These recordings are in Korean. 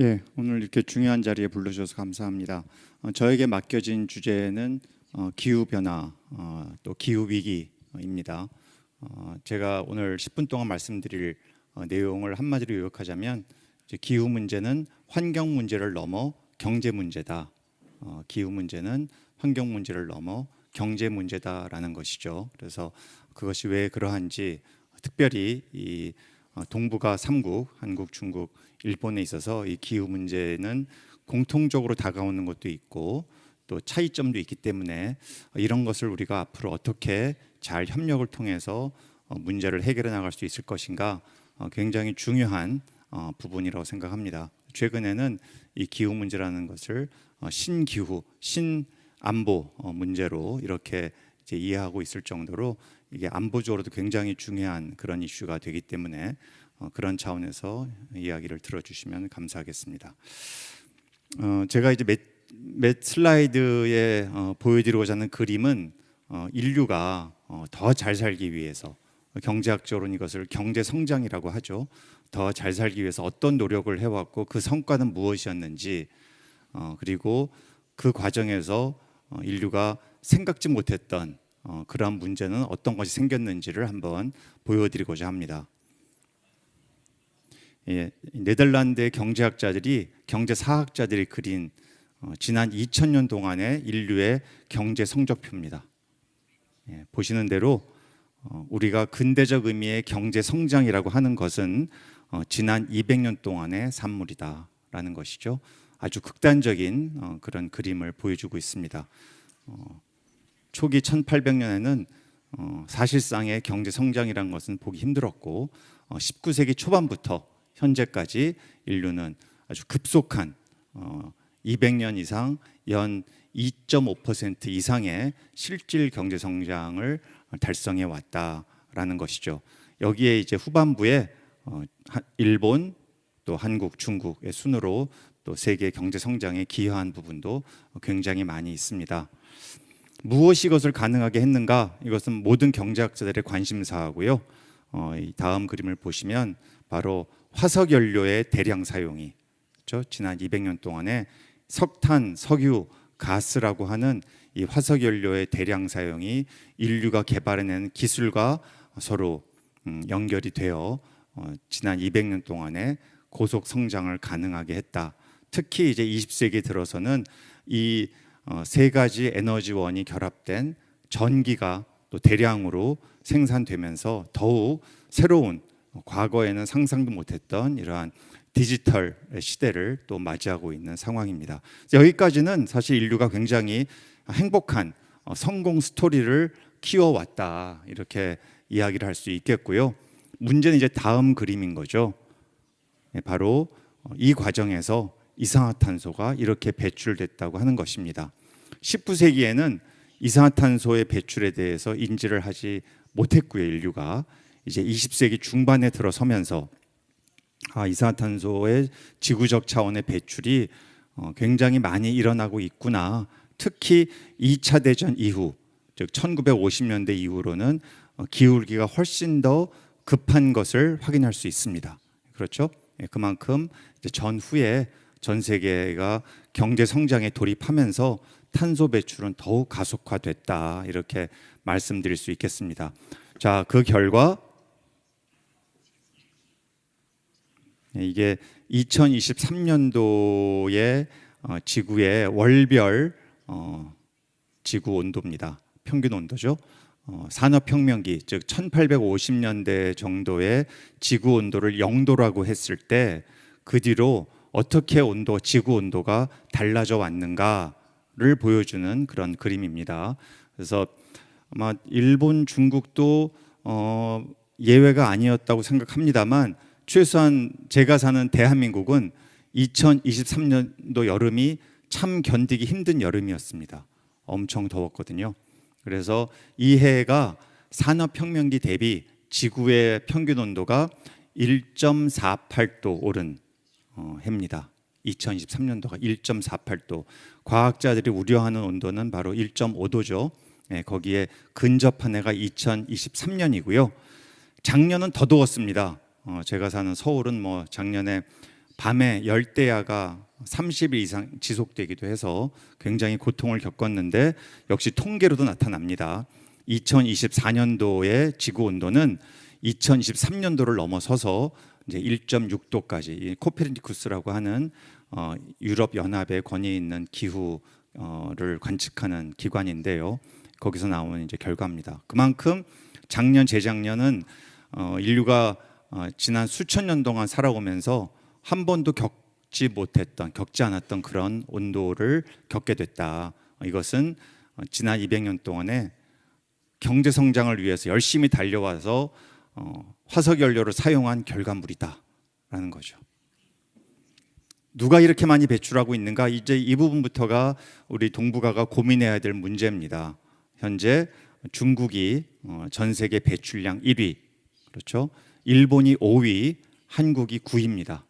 예, 오늘 이렇게 중요한 자리에 불러주셔서 감사합니다. 저에게 맡겨진 주제는 기후 변화, 또 기후 위기입니다. 제가 오늘 10분 동안 말씀드릴 내용을 한마디로 요약하자면, 이제 기후 문제는 환경 문제를 넘어 경제 문제다. 기후 문제는 환경 문제를 넘어 경제 문제다라는 것이죠. 그래서 그것이 왜 그러한지, 특별히 이 동북아 3국, 한국, 중국, 일본에 있어서 이 기후 문제는 공통적으로 다가오는 것도 있고 또 차이점도 있기 때문에 이런 것을 우리가 앞으로 어떻게 잘 협력을 통해서 문제를 해결해 나갈 수 있을 것인가, 굉장히 중요한 부분이라고 생각합니다. 최근에는 이 기후 문제라는 것을 신기후, 신안보 문제로 이렇게 이제 이해하고 있을 정도로 이게 안보적으로도 굉장히 중요한 그런 이슈가 되기 때문에 그런 차원에서 이야기를 들어주시면 감사하겠습니다. 제가 이제 몇 슬라이드에 보여드리고자 하는 그림은 인류가 더 잘 살기 위해서, 경제학적으로는 이것을 경제 성장이라고 하죠. 더 잘 살기 위해서 어떤 노력을 해왔고 그 성과는 무엇이었는지, 그리고 그 과정에서 인류가 생각지 못했던 그러한 문제는 어떤 것이 생겼는지를 한번 보여드리고자 합니다. 예, 네덜란드의 경제사학자들이 그린 지난 2000년 동안의 인류의 경제 성적표입니다. 예, 보시는 대로 우리가 근대적 의미의 경제 성장이라고 하는 것은 지난 200년 동안의 산물이다라는 것이죠. 아주 극단적인 그런 그림을 보여주고 있습니다. 초기 1800년에는 사실상의 경제 성장이라는 것은 보기 힘들었고 19세기 초반부터 현재까지 인류는 아주 급속한 200년 이상 연 2.5% 이상의 실질 경제 성장을 달성해 왔다라는 것이죠. 여기에 이제 후반부에 일본, 또 한국, 중국의 순으로 또 세계 경제 성장에 기여한 부분도 굉장히 많이 있습니다. 무엇이 이것을 가능하게 했는가? 이것은 모든 경제학자들의 관심사하고요. 이 다음 그림을 보시면 바로 화석 연료의 대량 사용이, 그렇죠? 지난 200년 동안에 석탄, 석유, 가스라고 하는 이 화석 연료의 대량 사용이 인류가 개발해낸 기술과 서로 연결이 되어 지난 200년 동안에 고속 성장을 가능하게 했다. 특히 이제 20세기 들어서는 이 세 가지 에너지원이 결합된 전기가 또 대량으로 생산되면서 더욱 새로운, 과거에는 상상도 못했던 이러한 디지털 시대를 또 맞이하고 있는 상황입니다. 여기까지는 사실 인류가 굉장히 행복한 성공 스토리를 키워왔다, 이렇게 이야기를 할 수 있겠고요. 문제는 이제 다음 그림인 거죠. 바로 이 과정에서 이산화탄소가 이렇게 배출됐다고 하는 것입니다. 19세기에는 이산화탄소의 배출에 대해서 인지를 하지 못했고요. 인류가 이제 20세기 중반에 들어서면서 이산화탄소의 지구적 차원의 배출이 굉장히 많이 일어나고 있구나. 특히 2차 대전 이후, 즉 1950년대 이후로는 기울기가 훨씬 더 급한 것을 확인할 수 있습니다. 그렇죠? 그만큼 이제 전후에 전 세계가 경제 성장에 돌입하면서 탄소 배출은 더욱 가속화됐다, 이렇게 말씀드릴 수 있겠습니다. 자, 그 결과 이게 2023년도의 지구의 월별 지구 온도입니다. 평균 온도죠. 산업혁명기, 즉 1850년대 정도의 지구 온도를 0도라고 했을 때 그 뒤로 어떻게 지구 온도가 달라져 왔는가를 보여주는 그런 그림입니다. 그래서 아마 일본, 중국도 예외가 아니었다고 생각합니다만, 최소한 제가 사는 대한민국은 2023년도 여름이 참 견디기 힘든 여름이었습니다. 엄청 더웠거든요. 그래서 이 해가 산업혁명기 대비 지구의 평균 온도가 1.48도 오른 해입니다. 2023년도가 1.48도. 과학자들이 우려하는 온도는 바로 1.5도죠. 거기에 근접한 해가 2023년이고요. 작년은 더 더웠습니다. 제가 사는 서울은 작년에 밤에 열대야가 30일 이상 지속되기도 해서 굉장히 고통을 겪었는데 역시 통계로도 나타납니다. 2024년도의 지구 온도는 2023년도를 넘어서서 이제 1.6도까지 코페르니쿠스라고 하는 유럽 연합의 권위 있는 기후를 관측하는 기관인데요. 거기서 나오는 이제 결과입니다. 그만큼 작년 재작년은 인류가 지난 수천 년 동안 살아오면서 한 번도 겪지 않았던 그런 온도를 겪게 됐다. 이것은 지난 200년 동안에 경제 성장을 위해서 열심히 달려와서 화석 연료를 사용한 결과물이다라는 거죠. 누가 이렇게 많이 배출하고 있는가? 이제 이 부분부터가 우리 동북아가 고민해야 될 문제입니다. 현재 중국이 전 세계 배출량 1위, 그렇죠? 일본이 5위, 한국이 9위입니다.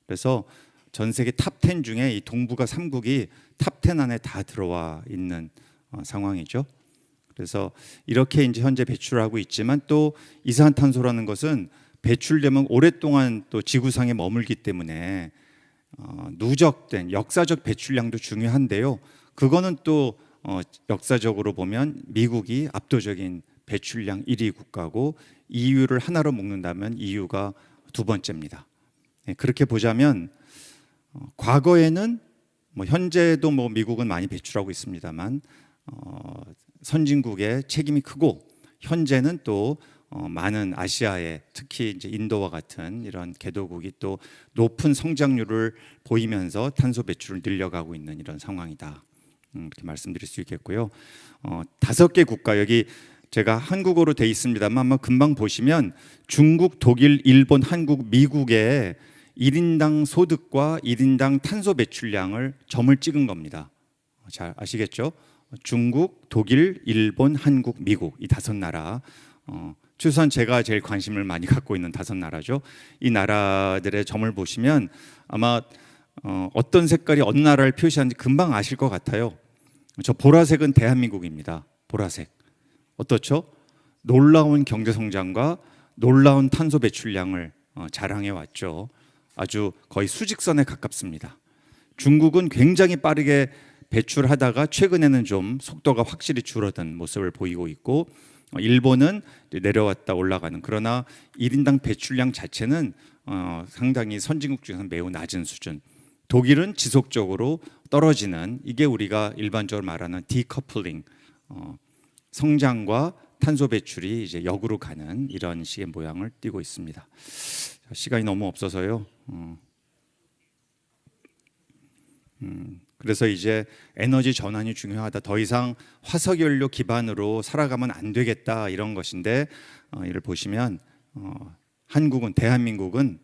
그래서 전 세계 탑10 중에 이 동북아 3국이 탑10 안에 다 들어와 있는 상황이죠. 그래서 이렇게 이제 현재 배출하고 있지만 또 이산화탄소라는 것은 배출되면 오랫동안 또 지구상에 머물기 때문에 누적된 역사적 배출량도 중요한데요. 그거는 또 역사적으로 보면 미국이 압도적인 배출량 1위 국가고 EU를 하나로 묶는다면 EU가 두 번째입니다. 그렇게 보자면 과거에는 현재도 미국은 많이 배출하고 있습니다만 선진국의 책임이 크고 현재는 또 많은 아시아의 특히 이제 인도와 같은 이런 개도국이 또 높은 성장률을 보이면서 탄소 배출을 늘려가고 있는 이런 상황이다. 이렇게 말씀드릴 수 있겠고요. 5개 국가 여기 제가 한국어로 돼 있습니다만 한번 금방 보시면 중국, 독일, 일본, 한국, 미국의 1인당 소득과 1인당 탄소 배출량을 점을 찍은 겁니다. 잘 아시겠죠? 중국, 독일, 일본, 한국, 미국 이 5나라 최소한 제가 제일 관심을 많이 갖고 있는 5나라죠. 이 나라들의 점을 보시면 아마 어떤 색깔이 어느 나라를 표시하는지 금방 아실 것 같아요. 저 보라색은 대한민국입니다. 보라색. 어떻죠? 놀라운 경제 성장과 놀라운 탄소 배출량을 자랑해 왔죠. 아주 거의 수직선에 가깝습니다. 중국은 굉장히 빠르게 배출하다가 최근에는 좀 속도가 확실히 줄어든 모습을 보이고 있고 일본은 내려왔다 올라가는 그러나 1인당 배출량 자체는 상당히 선진국 중에서 매우 낮은 수준. 독일은 지속적으로 떨어지는 이게 우리가 일반적으로 말하는 디커플링 성장과 탄소 배출이 이제 역으로 가는 이런 식의 모양을 띠고 있습니다. 시간이 너무 없어서요. 그래서 이제 에너지 전환이 중요하다. 더 이상 화석연료 기반으로 살아가면 안 되겠다 이런 것인데 이를 보시면 한국은 대한민국은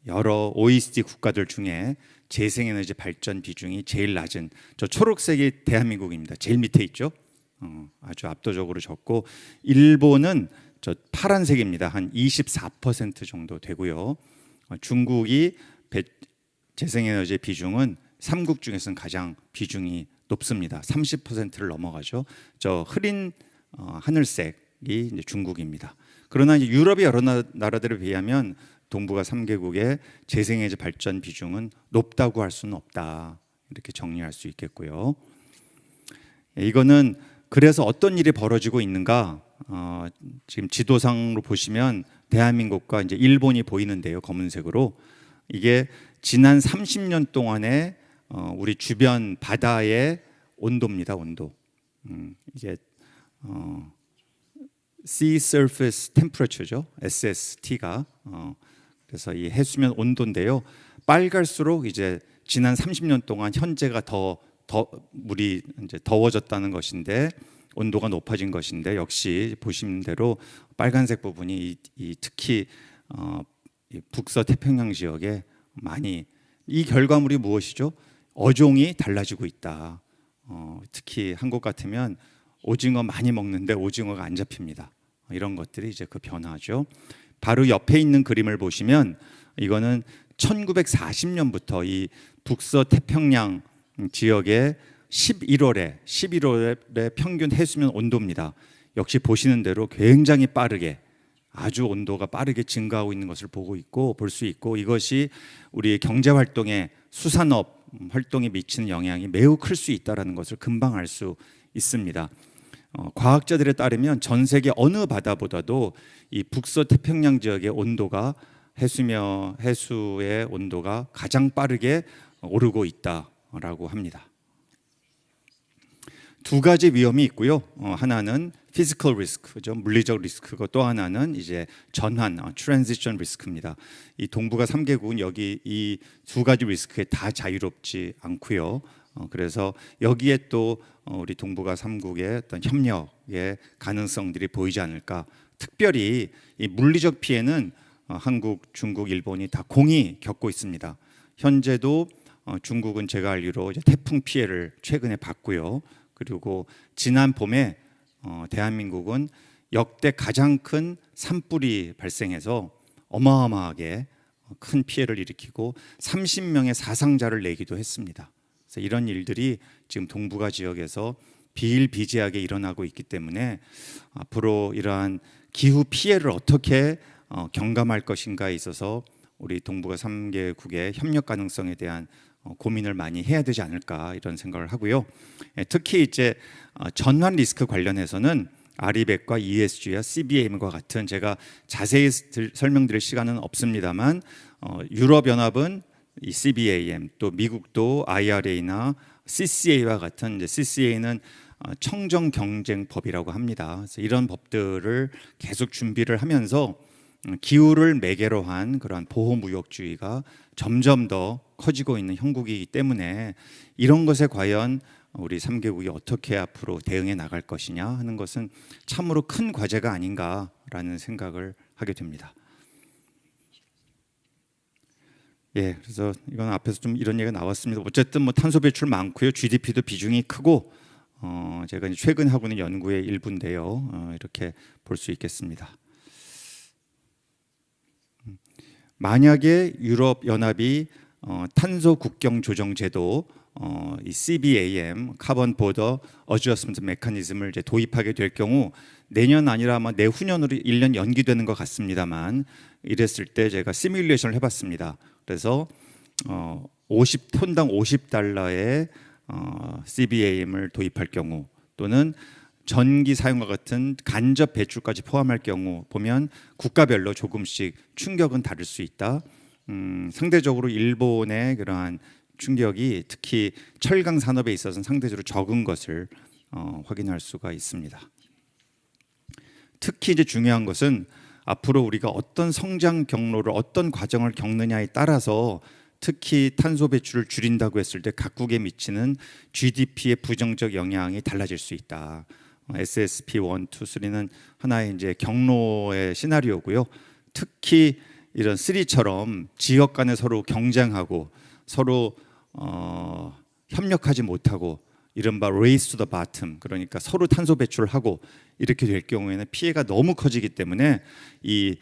여러 OECD 국가들 중에 재생에너지 발전 비중이 제일 낮은 저 초록색이 대한민국입니다. 제일 밑에 있죠. 아주 압도적으로 적고 일본은 저 파란색입니다. 한 24% 정도 되고요. 중국이 재생에너지 비중은 3국 중에서는 가장 비중이 높습니다. 30%를 넘어가죠. 저 흐린 하늘색이 이제 중국입니다. 그러나 이제 유럽의 여러 나라들에 비하면 동북아 3개국의 재생에너지 발전 비중은 높다고 할 수는 없다. 이렇게 정리할 수 있겠고요. 이거는 그래서 어떤 일이 벌어지고 있는가? 지금 지도상으로 보시면 대한민국과 이제 일본이 보이는데요, 검은색으로 이게 지난 30년 동안의 우리 주변 바다의 온도입니다, 온도. 이게 Sea Surface Temperature죠, SST가. 그래서 이 해수면 온도인데요. 빨갈수록 이제 지난 30년 동안 현재가 더 물이 이제 더워졌다는 것인데 온도가 높아진 것인데 역시 보시는 대로 빨간색 부분이 특히 이 북서태평양 지역에 많이 이 결과물이 무엇이죠? 어종이 달라지고 있다. 특히 한국 같으면 오징어 많이 먹는데 오징어가 안 잡힙니다. 이런 것들이 이제 그 변화죠. 바로 옆에 있는 그림을 보시면 이거는 1940년부터 이 북서태평양 지역의 11월의 평균 해수면 온도입니다. 역시 보시는 대로 굉장히 빠르게 아주 온도가 빠르게 증가하고 있는 것을 볼 수 있고 이것이 우리의 경제 활동에 수산업 활동에 미치는 영향이 매우 클 수 있다는 것을 금방 알 수 있습니다. 과학자들에 따르면 전 세계 어느 바다보다도 이 북서태평양 지역의 온도가 해수의 온도가 가장 빠르게 오르고 있다라고 합니다. 두 가지 위험이 있고요. 하나는 physical risk죠, 물리적 리스크고 또 하나는 이제 전환, transition 리스크입니다. 이 동북아 3개국은 여기 이 두 가지 리스크에 다 자유롭지 않고요. 그래서 여기에 또 우리 동북아 3국의 어떤 협력의 가능성들이 보이지 않을까. 특별히 이 물리적 피해는 한국, 중국, 일본이 다 공히 겪고 있습니다. 현재도 중국은 제가 알기로 이제 태풍 피해를 최근에 봤고요. 그리고 지난 봄에 대한민국은 역대 가장 큰 산불이 발생해서 어마어마하게 큰 피해를 일으키고 30명의 사상자를 내기도 했습니다. 그래서 이런 일들이 지금 동북아 지역에서 비일비재하게 일어나고 있기 때문에 앞으로 이러한 기후 피해를 어떻게 경감할 것인가에 있어서 우리 동북아 3개국의 협력 가능성에 대한 고민을 많이 해야 되지 않을까 이런 생각을 하고요. 특히 이제 전환 리스크 관련해서는 아리백과 ESG와 CBAM과 같은 제가 자세히 설명드릴 시간은 없습니다만 유럽연합은 이 CBAM 또 미국도 IRA나 CCA와 같은 이제 CCA는 청정경쟁법이라고 합니다. 그래서 이런 법들을 계속 준비를 하면서 기후를 매개로 한 그러한 보호무역주의가 점점 더 커지고 있는 형국이기 때문에 이런 것에 과연 우리 3개국이 어떻게 앞으로 대응해 나갈 것이냐 하는 것은 참으로 큰 과제가 아닌가라는 생각을 하게 됩니다. 예, 그래서 이건 앞에서 좀 이런 얘기가 나왔습니다. 어쨌든 뭐 탄소 배출 많고요, GDP도 비중이 크고 제가 이제 최근 하고 있는 연구의 일부인데요, 이렇게 볼 수 있겠습니다. 만약에 유럽 연합이 탄소 국경 조정 제도 이 CBAM 카본 보더 어저스먼트 메커니즘을 이제 도입하게 될 경우 내년 아니라 아마 내후년으로 1년 연기되는 것 같습니다만 이랬을 때 제가 시뮬레이션을 해봤습니다. 그래서 50톤당 50달러의 CBAM을 도입할 경우 또는 전기 사용과 같은 간접 배출까지 포함할 경우 보면 국가별로 조금씩 충격은 다를 수 있다. 상대적으로 일본의 그러한 충격이 특히 철강 산업에 있어서는 상대적으로 적은 것을 확인할 수가 있습니다. 특히 이제 중요한 것은 앞으로 우리가 어떤 성장 경로를 어떤 과정을 겪느냐에 따라서 특히 탄소 배출을 줄인다고 했을 때 각국에 미치는 GDP의 부정적 영향이 달라질 수 있다. SSP 1, 2, 3는 하나의 이제 경로의 시나리오고요. 특히 이런 3처럼 지역 간에 서로 경쟁하고 서로 협력하지 못하고 이른바 race to the bottom, 그러니까 서로 탄소 배출을 하고 이렇게 될 경우에는 피해가 너무 커지기 때문에 이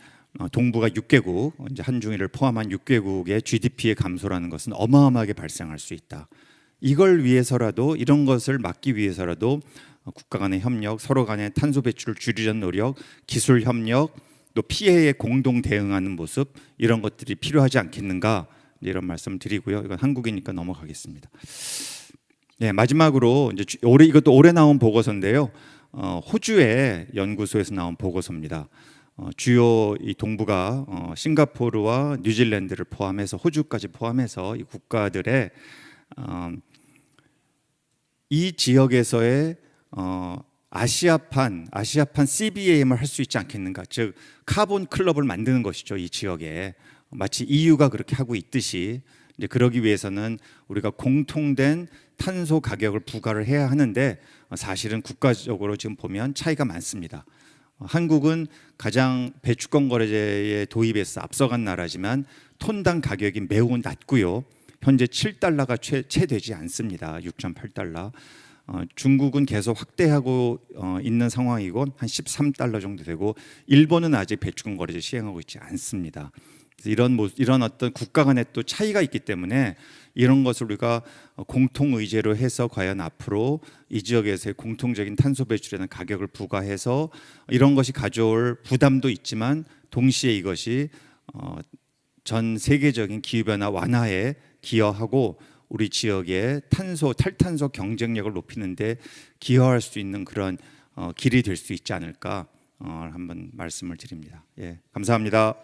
동북아 6개국, 이제 한중일을 포함한 6개국의 GDP의 감소라는 것은 어마어마하게 발생할 수 있다. 이걸 위해서라도 이런 것을 막기 위해서라도 국가 간의 협력, 서로 간의 탄소 배출을 줄이려는 노력, 기술 협력, 또 피해에 공동 대응하는 모습 이런 것들이 필요하지 않겠는가 이런 말씀 드리고요. 이건 한국이니까 넘어가겠습니다. 네, 마지막으로 이제 이것도 올해 나온 보고서인데요. 호주의 연구소에서 나온 보고서입니다. 주요 이 동북아 싱가포르와 뉴질랜드를 포함해서 호주까지 포함해서 이 국가들의 이 지역에서의 아시아판 CBAM을 할 수 있지 않겠는가? 즉 카본 클럽을 만드는 것이죠. 이 지역에 마치 EU가 그렇게 하고 있듯이 이제 그러기 위해서는 우리가 공통된 탄소 가격을 부과를 해야 하는데 사실은 국가적으로 지금 보면 차이가 많습니다. 한국은 가장 배추권 거래제의 도입에서 앞서간 나라지만 톤당 가격이 매우 낮고요. 현재 7달러가 채 되지 않습니다. 6.8달러. 중국은 계속 확대하고 있는 상황이고 한 13달러 정도 되고 일본은 아직 배추권 거래제 시행하고 있지 않습니다. 이런 어떤 국가 간의 또 차이가 있기 때문에 이런 것을 우리가 공통 의제로 해서 과연 앞으로 이 지역에서의 공통적인 탄소 배출에는 가격을 부과해서 이런 것이 가져올 부담도 있지만 동시에 이것이 전 세계적인 기후 변화 완화에 기여하고 우리 지역의 탈탄소 경쟁력을 높이는 데 기여할 수 있는 그런 길이 될 수 있지 않을까 한번 말씀을 드립니다. 예, 감사합니다.